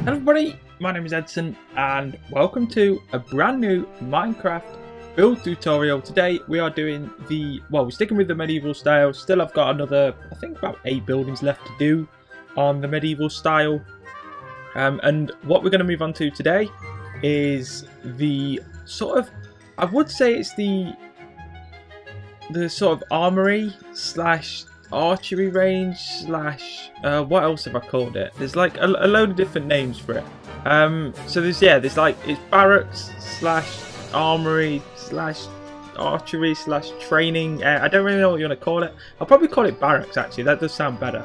Hello everybody, my name is Edson and welcome to a brand new Minecraft build tutorial. Today we are doing we're sticking with the medieval style. Still I've got another, I think about 8 buildings left to do on the medieval style. And what we're going to move on to today is the sort of, I would say it's the sort of armory slash archery range slash what else have I called it? There's like a load of different names for it. So there's like, it's barracks slash armory slash archery slash training. I don't really know what you want to call it. I'll probably call it barracks actually, that does sound better.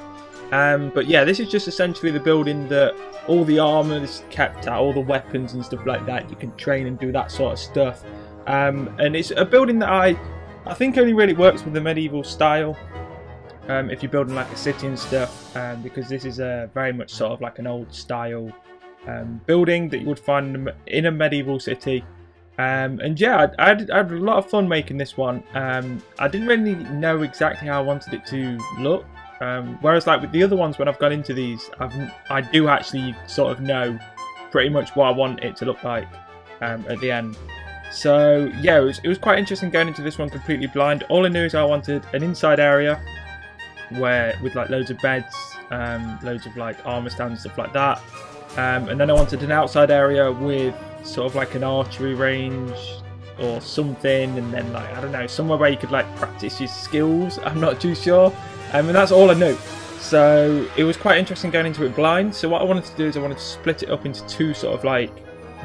But yeah, this is just essentially the building that all the armor is kept at, all the weapons and stuff like that. You can train and do that sort of stuff. And it's a building that I think only really works with the medieval style. If you're building like a city and stuff, because this is a very much sort of like an old style building that you would find in a medieval city. And yeah, I had a lot of fun making this one. I didn't really know exactly how I wanted it to look, whereas like with the other ones when I've gone into these, I do actually sort of know pretty much what I want it to look like at the end. So yeah, it was quite interesting going into this one completely blind. All I knew is I wanted an inside area with like loads of beds, loads of like armor stands and stuff like that, and then I wanted an outside area with sort of like an archery range or something, and then like, I don't know, somewhere where you could like practice your skills. I'm not too sure, and that's all I knew. So it was quite interesting going into it blind. So what I wanted to do is I wanted to split it up into 2 sort of like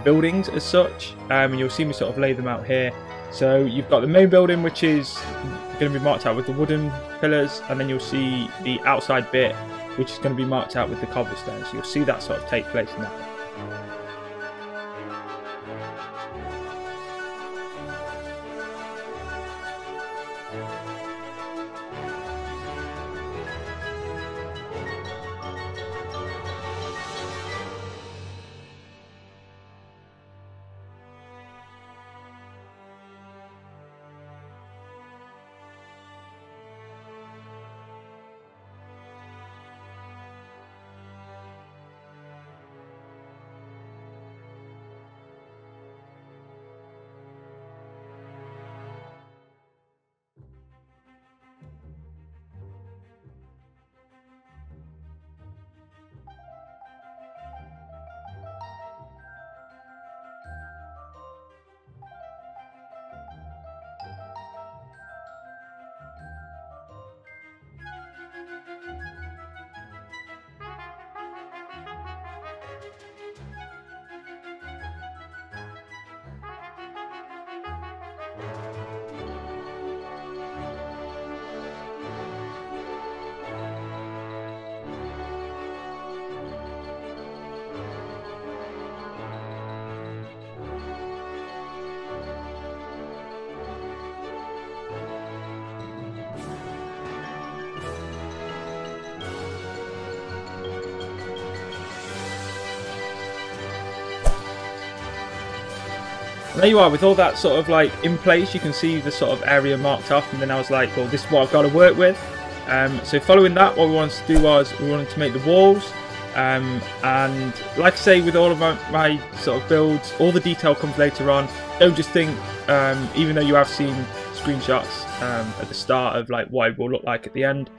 buildings as such, and you'll see me sort of lay them out here. So you've got the main building, which is going to be marked out with the wooden pillars, and then you'll see the outside bit, which is going to be marked out with the cobblestone. So you'll see that sort of take place in that. There you are, with all that sort of like in place. You can see the sort of area marked off, and then I was like, well, this is what I've got to work with. So following that, what we wanted to do was we wanted to make the walls, and like I say, with all of my sort of builds, all the detail comes later on. Don't just think, even though you have seen screenshots at the start of like what it will look like at the end,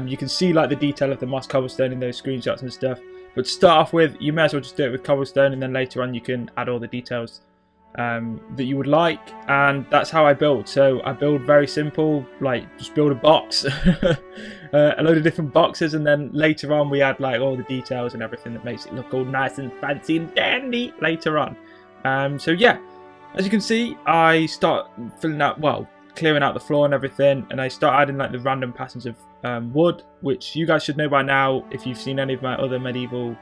you can see like the detail of the moss cobblestone in those screenshots and stuff. But to start off with, you may as well just do it with cobblestone, and then later on you can add all the details that you would like. And that's how I build. So I build very simple, like just build a box, a load of different boxes, and then later on we add like all the details and everything that makes it look all nice and fancy and dandy later on. So yeah, as you can see, I start filling out, well, clearing out the floor and everything, and I start adding like the random patterns of wood, which you guys should know by now if you've seen any of my other medieval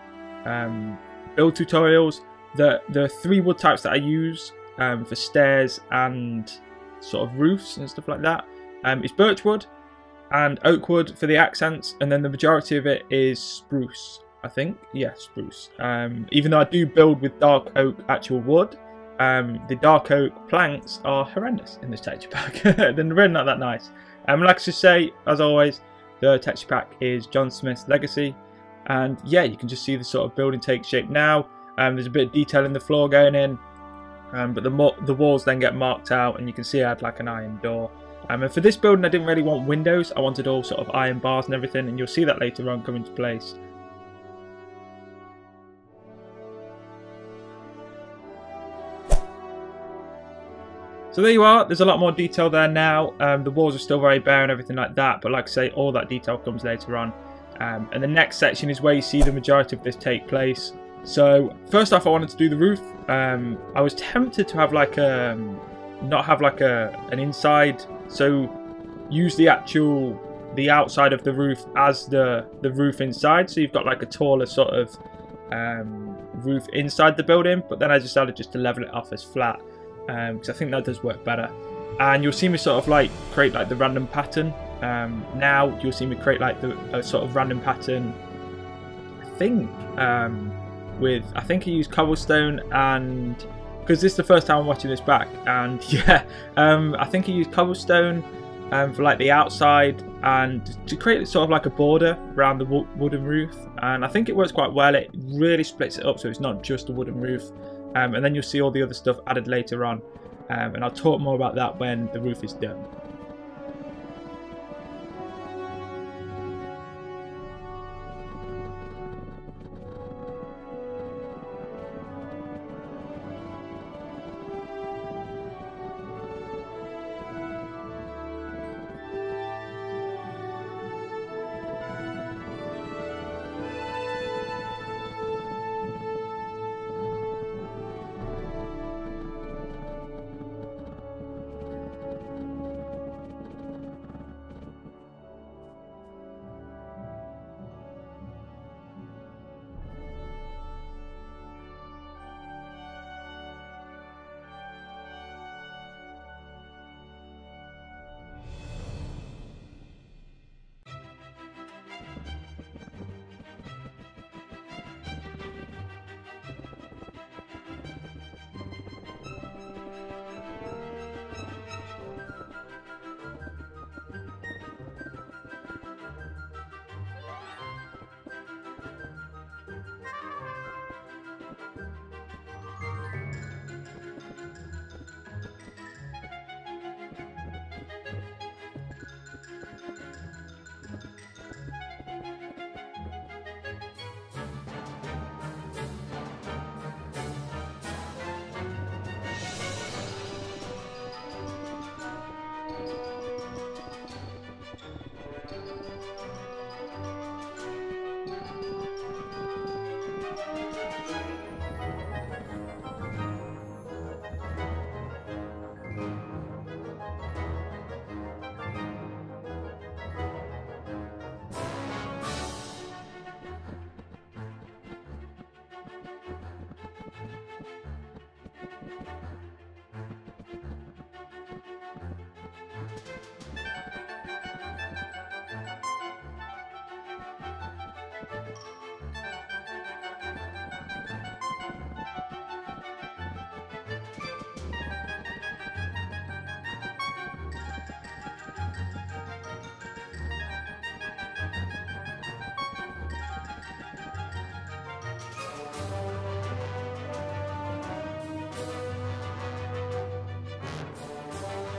build tutorials. The 3 wood types that I use for stairs and sort of roofs and stuff like that is birch wood and oak wood for the accents, and then the majority of it is spruce, I think. Yeah, spruce. Even though I do build with dark oak actual wood, the dark oak planks are horrendous in this texture pack. They're really not that nice. Like I should say, as always, the texture pack is John Smith's Legacy. And yeah, you can just see the sort of building take shape now. There's a bit of detail in the floor going in, but the walls then get marked out, and you can see I had like an iron door. And for this building I didn't really want windows, I wanted all sort of iron bars and everything, and you'll see that later on come into place. So there you are, there's a lot more detail there now. The walls are still very bare and everything like that, but like I say, all that detail comes later on. And the next section is where you see the majority of this take place. So first off, I wanted to do the roof. I was tempted to have like not have like an inside, so use the outside of the roof as the roof inside, so you've got like a taller sort of roof inside the building, but then I decided just to level it off as flat, because I think that does work better. And you'll see me sort of like create like the random pattern. Now you'll see me create like a sort of random pattern, I think I think I used cobblestone, and because this is the first time I'm watching this back, and yeah, I think I used cobblestone for like the outside, and to create sort of like a border around the wooden roof, and I think it works quite well. It really splits it up so it's not just a wooden roof, and then you'll see all the other stuff added later on, and I'll talk more about that when the roof is done.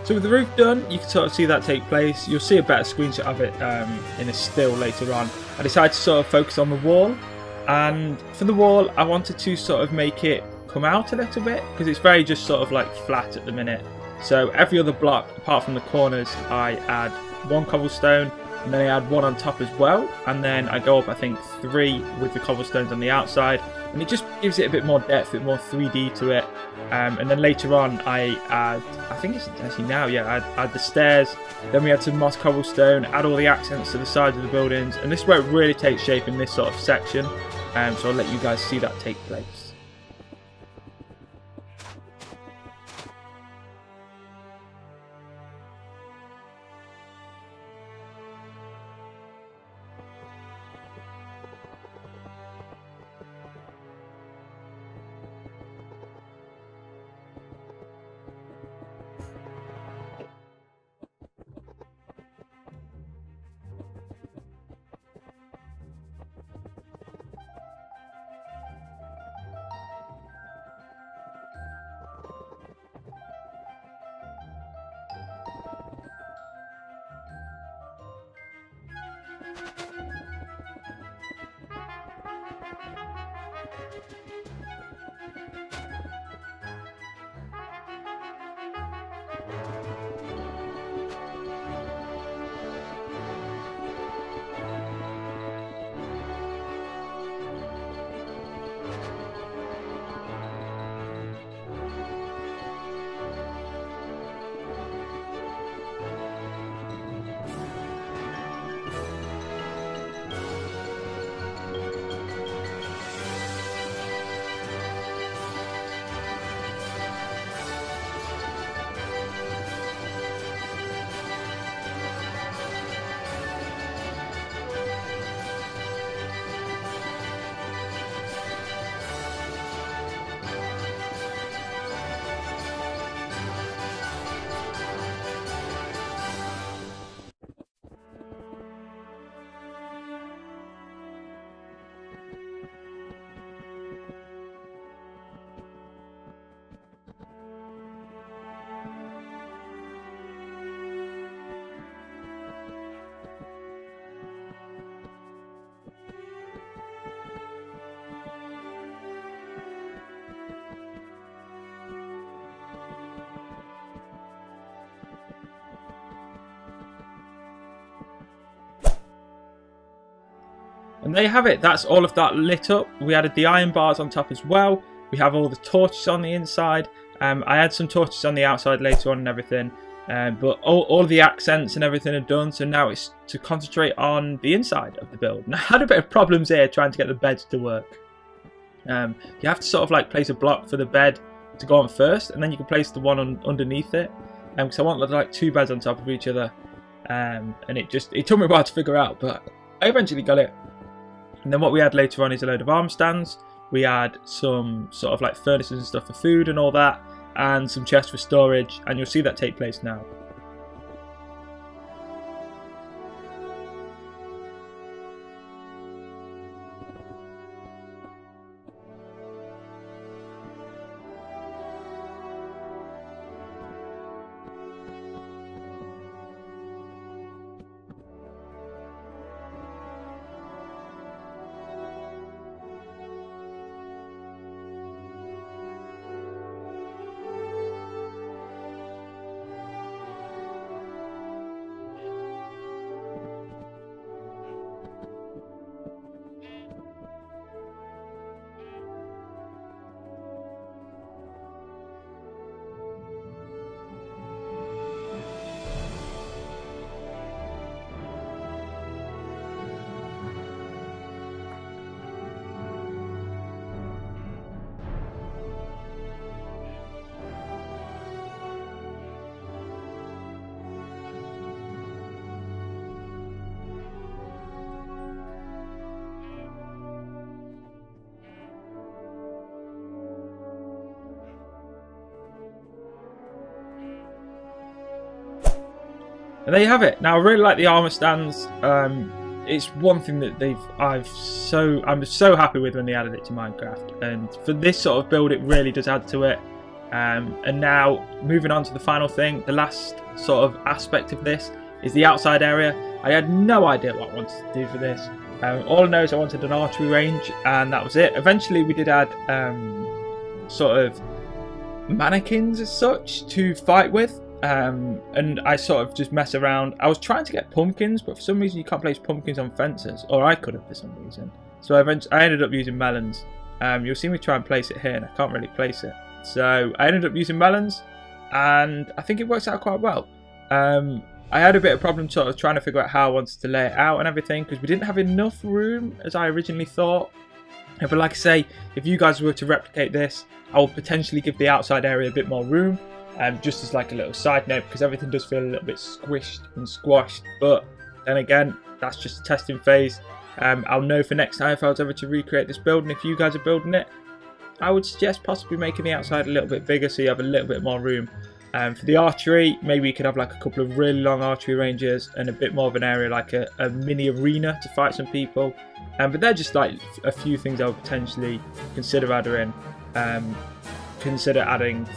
So with the roof done, you can sort of see that take place. You'll see a better screenshot of it in a still later on. I decided to sort of focus on the wall, and for the wall I wanted to sort of make it come out a little bit, because it's very just sort of like flat at the minute. So every other block apart from the corners I add one cobblestone, and then I add one on top as well, and then I go up I think 3 with the cobblestones on the outside, and it just gives it a bit more depth, a bit more 3D to it. And then later on I add, I think it's actually now, yeah, I add the stairs, then we add some moss cobblestone, add all the accents to the sides of the buildings, and this is where it really takes shape in this sort of section, so I'll let you guys see that take place. And there you have it. That's all of that lit up. We added the iron bars on top as well. We have all the torches on the inside. I had some torches on the outside later on and everything. But all of the accents and everything are done. So now it's to concentrate on the inside of the build. And I had a bit of problems here trying to get the beds to work. You have to sort of like place a block for the bed to go on first. And then you can place the one underneath it. Because I want like 2 beds on top of each other. And it took me a while to figure out. But I eventually got it. And then what we had later on is a load of arm stands. We had some sort of like furnaces and stuff for food and all that. And some chests for storage. And you'll see that take place now. And there you have it. Now I really like the armor stands. It's one thing that I'm so happy with when they added it to Minecraft. And for this sort of build, it really does add to it. And now moving on to the final thing, the last sort of aspect of this is the outside area. I had no idea what I wanted to do for this. All I know is I wanted an archery range, and that was it. Eventually, we did add sort of mannequins as such to fight with. And I sort of just mess around. I was trying to get pumpkins, but for some reason you can't place pumpkins on fences, or I couldn't for some reason. So I ended up using melons. You'll see me try and place it here, and I can't really place it. So I ended up using melons, and I think it works out quite well. I had a bit of problem sort of trying to figure out how I wanted to lay it out and everything, because we didn't have enough room as I originally thought. But like I say, if you guys were to replicate this, I will potentially give the outside area a bit more room. Just as like a little side note, because everything does feel a little bit squished and squashed, but then again, that's just a testing phase. I'll know for next time if I was ever to recreate this build, and if you guys are building it, I would suggest possibly making the outside a little bit bigger so you have a little bit more room. For the archery, maybe you could have like a couple of really long archery ranges and a bit more of an area like a mini arena to fight some people. But they're just like a few things I would potentially consider adding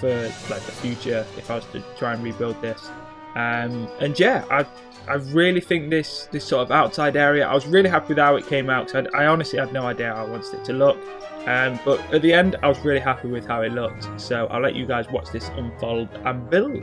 for like the future if I was to try and rebuild this. And yeah, I really think this sort of outside area, I was really happy with how it came out, because I honestly had no idea how I wanted it to look. But at the end, I was really happy with how it looked. So I'll let you guys watch this unfold and build.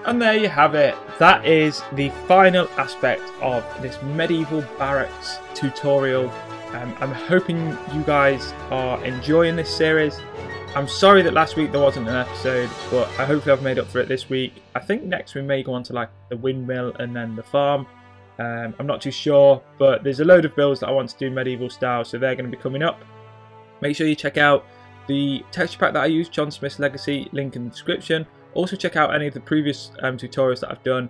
And there you have it. That is the final aspect of this medieval barracks tutorial. I'm hoping you guys are enjoying this series. I'm sorry that last week there wasn't an episode, but I hope I've made up for it this week. I think next we may go on to like the windmill and then the farm. I'm not too sure, but there's a load of builds that I want to do medieval style, so they're going to be coming up. Make sure you check out the texture pack that I use, John Smith's Legacy, link in the description. Also check out any of the previous tutorials that I've done,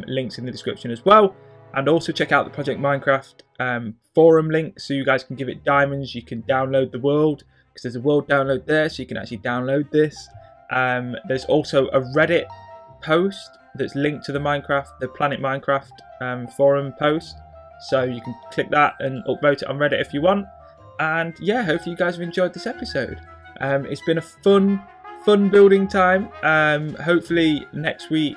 links in the description as well. And also check out the Project Minecraft forum link, so you guys can give it diamonds. You can download the world, because there's a world download there, so you can actually download this. There's also a Reddit post that's linked to the Planet Minecraft forum post, so you can click that and upvote it on Reddit if you want. And yeah, hopefully you guys have enjoyed this episode. It's been a fun building time. Hopefully next week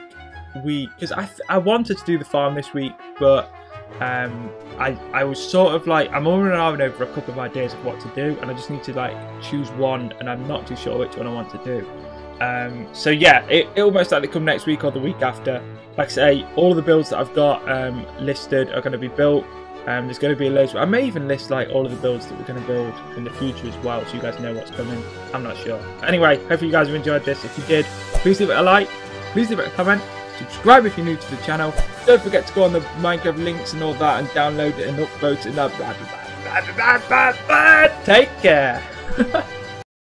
because I wanted to do the farm this week, but I was sort of like, I'm over and over a couple of ideas of what to do, and I just need to like choose one, and I'm not too sure which one I want to do. So yeah, it'll most likely come next week or the week after. Like I say, all of the builds that I've got listed are going to be built. There's going to be loads. I may even list like all of the builds that we're going to build in the future as well, so you guys know what's coming. I'm not sure. Anyway, hopefully you guys have enjoyed this. If you did, please leave it a like, please leave it a comment, subscribe if you're new to the channel. Don't forget to go on the Minecraft links and all that and download it and upvote it and that. Take care.